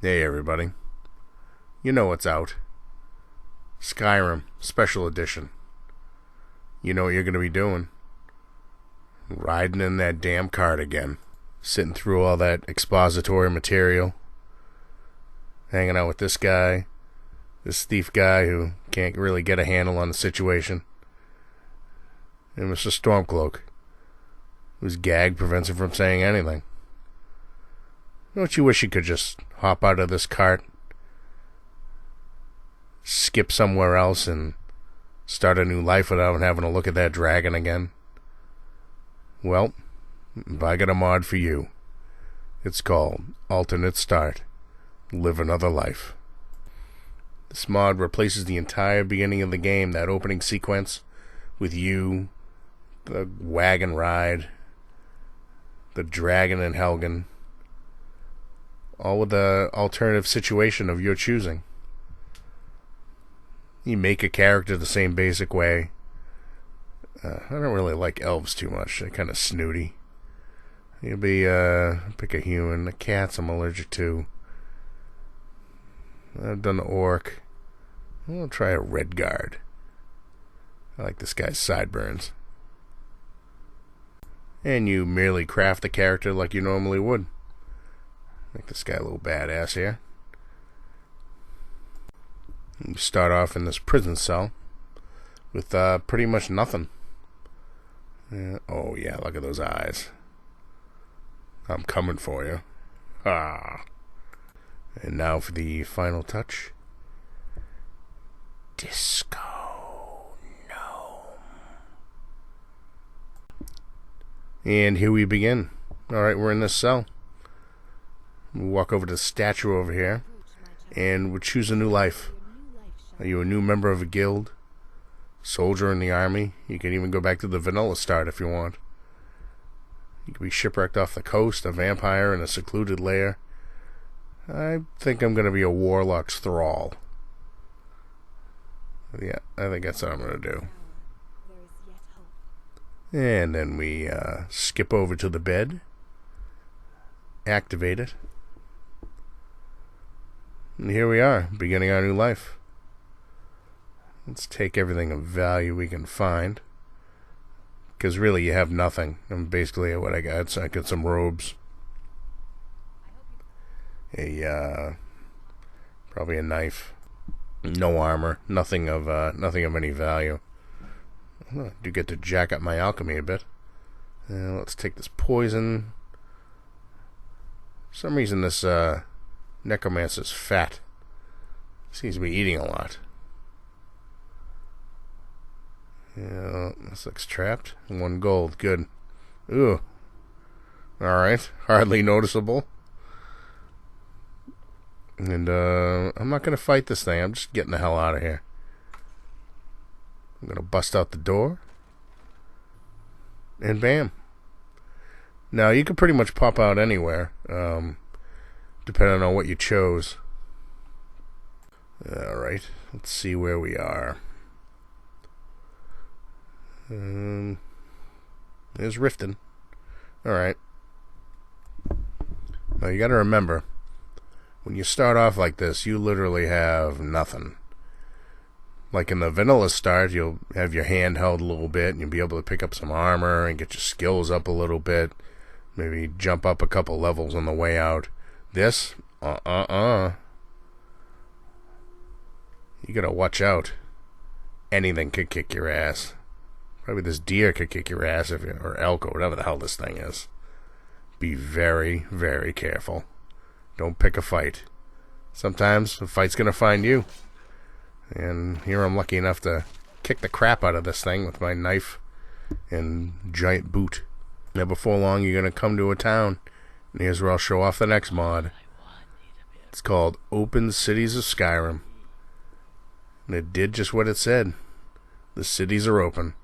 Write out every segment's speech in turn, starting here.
Hey everybody. You know what's out. Skyrim Special Edition. You know what you're going to be doing. Riding in that damn cart again. Sitting through all that expository material. Hanging out with this guy. This thief guy who can't really get a handle on the situation. And Mr. Stormcloak, whose gag prevents him from saying anything. Don't you wish you could just hop out of this cart, skip somewhere else, and start a new life without having to look at that dragon again? Well, I got a mod for you. It's called Alternate Start. Live Another Life. This mod replaces the entire beginning of the game, that opening sequence, with you, the wagon ride, the dragon and Helgen, all with the alternative situation of your choosing. You make a character the same basic way. I don't really like elves too much. They're kind of snooty. You'll be, pick a human. The cats I'm allergic to. I've done the orc. I'll try a red guard. I like this guy's sideburns. And you merely craft the character like you normally would. Make this guy a little badass here. You start off in this prison cell with pretty much nothing. Oh yeah, look at those eyes. I'm coming for you. Ah. And now for the final touch. DiscoGnome. And here we begin. Alright, we're in this cell. We walk over to the statue over here, and we choose a new life. Are you a new member of a guild? Soldier in the army? You can even go back to the vanilla start if you want. You can be shipwrecked off the coast, a vampire in a secluded lair. I think I'm going to be a warlock's thrall. Yeah, I think that's what I'm going to do. And then we skip over to the bed. Activate it. And here we are, beginning our new life. Let's take everything of value we can find. Because really you have nothing. And basically what I got, so I got some robes. Probably a knife. No armor. Nothing of any value. I do get to jack up my alchemy a bit. Let's take this poison. For some reason this necromancer's fat. Seems to be eating a lot. Yeah, this looks trapped. 1 gold, good. Ooh. Alright, hardly noticeable. And I'm not gonna fight this thing, I'm just getting the hell out of here. I'm gonna bust out the door. And bam. Now you can pretty much pop out anywhere. Depending on what you chose. Alright, let's see where we are. There's Riften. Alright. Now you gotta remember, when you start off like this, you literally have nothing. Like in the vanilla start, you'll have your hand held a little bit, and you'll be able to pick up some armor and get your skills up a little bit. Maybe jump up a couple levels on the way out. This, you gotta watch out. Anything could kick your ass. Probably this deer could kick your ass, or elk, or whatever the hell this thing is. Be very, very careful. Don't pick a fight. Sometimes a fight's gonna find you. And here I'm lucky enough to kick the crap out of this thing with my knife and giant boot. Now before long you're gonna come to a town. And here's where I'll show off the next mod. It's called Open Cities of Skyrim. And it did just what it said. The cities are open.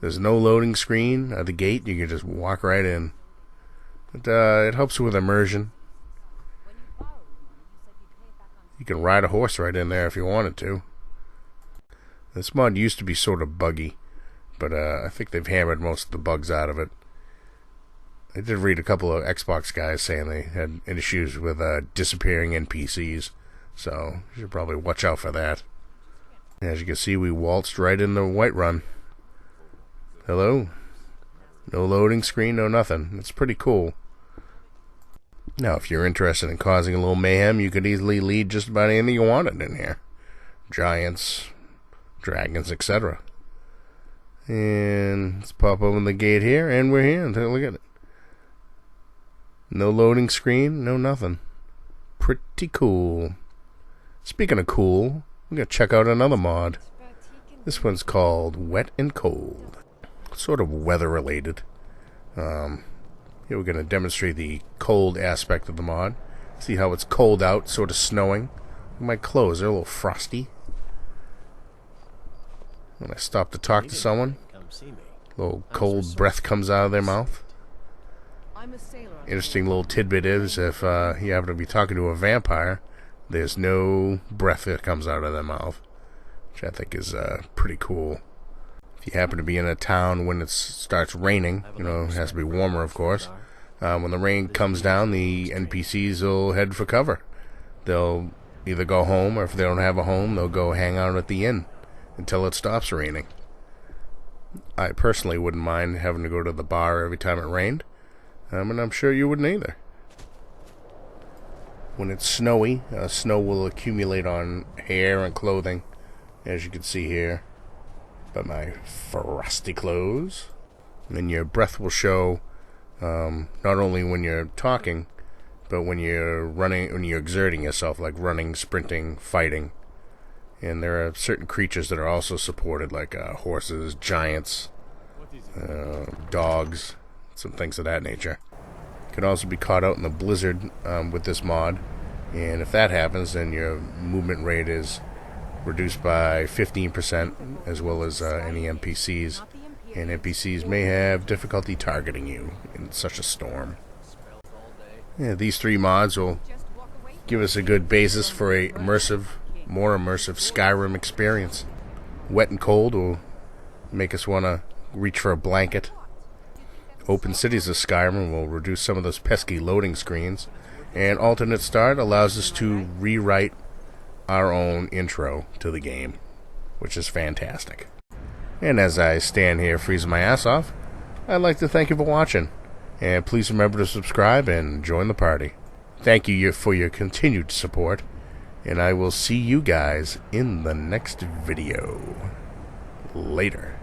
There's no loading screen at the gate. You can just walk right in. It helps with immersion. You can ride a horse right in there if you wanted to. This mod used to be sort of buggy, but I think they've hammered most of the bugs out of it. I did read a couple of Xbox guys saying they had issues with disappearing NPCs, so you should probably watch out for that. As you can see, we waltzed right in the Whiterun. Hello? No loading screen, no nothing. It's pretty cool. Now, if you're interested in causing a little mayhem, you could easily lead just about anything you wanted in here. Giants, dragons, etc. And let's pop open the gate here, and we're here. Take a look at it. No loading screen, no nothing. Pretty cool. Speaking of cool, we're going to check out another mod. This one's called Wet and Cold. Sort of weather related. Here we're going to demonstrate the cold aspect of the mod. See how it's cold out, sort of snowing. My clothes are a little frosty. When I stop to talk to someone, a little cold breath comes out of their mouth. Interesting little tidbit is if you happen to be talking to a vampire, there's no breath that comes out of their mouth, which I think is pretty cool. If you happen to be in a town when it starts raining, you know, it has to be warmer, of course. When the rain comes down, the NPCs will head for cover. They'll either go home, or if they don't have a home, they'll go hang out at the inn until it stops raining. I personally wouldn't mind having to go to the bar every time it rained, and I'm sure you wouldn't either. When it's snowy, snow will accumulate on hair and clothing, as you can see here by my frosty clothes. And then your breath will show not only when you're talking, but when you're running, when you're exerting yourself, like running, sprinting, fighting. And there are certain creatures that are also supported, like horses, giants, dogs, some things of that nature. You can also be caught out in the blizzard with this mod, and if that happens, then your movement rate is reduced by 15%, as well as any NPCs. And NPCs may have difficulty targeting you in such a storm. Yeah, these three mods will give us a good basis for a more immersive Skyrim experience. Wet and Cold will make us want to reach for a blanket. Open Cities of Skyrim will reduce some of those pesky loading screens. And Alternate Start allows us to rewrite our own intro to the game, which is fantastic. And as I stand here freezing my ass off, I'd like to thank you for watching. And please remember to subscribe and join the party. Thank you for your continued support. And I will see you guys in the next video. Later.